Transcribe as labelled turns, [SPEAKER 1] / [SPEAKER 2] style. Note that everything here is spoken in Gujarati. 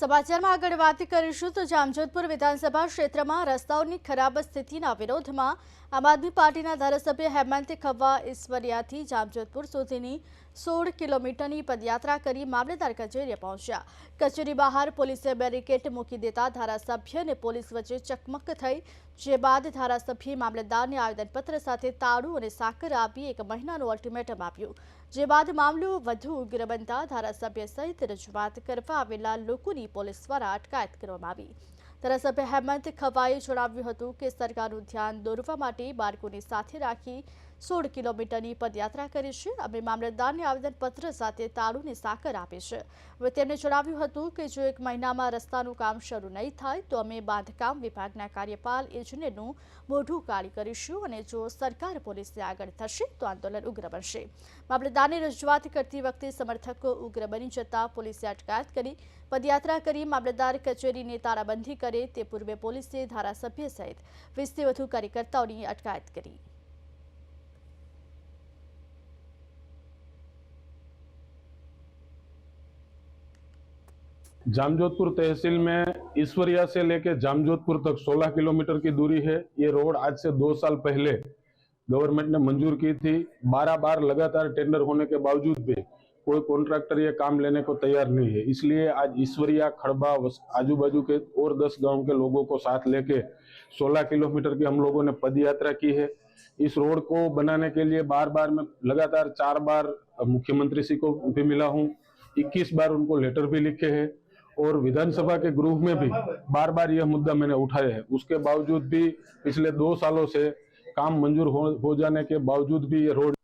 [SPEAKER 1] સમાચારમાં આગળ વાત કરીશું તો જામજોધપુર વિધાનસભા ક્ષેત્રમાં રસ્તાઓની ખરાબ સ્થિતિના વિરોધમાં આમ આદમી પાર્ટીના ધારાસભ્ય હેમંત ખવ્વા ઈશ્વરિયાથી જામજોધપુર સુધીની 16 કિલોમીટરની પદયાત્રા કરી મામલતદાર કચેરીએ પહોંચ્યા। કચેરી બહાર પોલીસે બેરિકેડ મૂકી દેતા ધારાસભ્ય અને પોલીસ વચ્ચે ચકમક થઈ, જે બાદ ધારાસભ્યે મામલતદારને આવેદનપત્ર સાથે તાળું અને સાકર આપી 1 મહિનાનું અલ્ટિમેટમ આપ્યું, જે બાદ મામલો વધુ ઉગ્ર બનતા ધારાસભ્ય સહિત રજૂઆત કરવા આવેલા લોકોની પોલીસ દ્વારા અટકાયત કરવામાં આવી। ધારાસભ્ય હેમંત ખવ્વાએ જણાવ્યું હતું કે સરકારનું ધ્યાન દોરવા માટે બાળકોને સાથે રાખી 16 કિલોમીટરની પદયાત્રા કરી છે। અમે મામલતદારને આવેદનપત્ર સાથે તાળું અને સાકર આપી છે। હવે તેમણે જણાવ્યું હતું કે જો 1 મહિનામાં રસ્તાનું કામ શરૂ નહીં થાય તો અમે બાંધકામ વિભાગના કાર્યપાલ ઇજનેરનું મોઢું કાળી કરીશું અને જો સરકાર પોલીસને આગળ થશે તો આંદોલન ઉગ્ર બનશે। મામલતદારને રજૂઆત કરતી વખતે સમર્થકો ઉગ્ર બની જતા પોલીસે અટકાયત કરી પદયાત્રા કરી મામલતદાર કચેરીને તાળાબંધી કરે તે પૂર્વે પોલીસે ધારાસભ્ય સહિત 20થી વધુ કાર્યકર્તાઓની અટકાયત કરી।
[SPEAKER 2] जामजोधपुर तहसील में ईश्वरिया से लेकर जामजोधपुर तक 16 किलोमीटर की दूरी है। ये रोड आज से 2 साल पहले गवर्नमेंट ने मंजूर की थी। 12 बार लगातार टेंडर होने के बावजूद भी कोई कॉन्ट्रैक्टर ये काम लेने को तैयार नहीं है। इसलिए आज ईश्वरिया, खड़बा, आजू बाजू के और 10 गांव के लोगों को साथ लेके 16 किलोमीटर की हम लोगों ने पद यात्रा की है। इस रोड को बनाने के लिए बार बार मैं लगातार 4 बार मुख्यमंत्री जी को भी मिला हूँ, 21 बार उनको लेटर भी लिखे हैं और विधानसभा के गृह में भी बार बार यह मुद्दा मैंने उठाया है। उसके बावजूद भी पिछले 2 सालों से काम मंजूर हो जाने के बावजूद भी ये रोड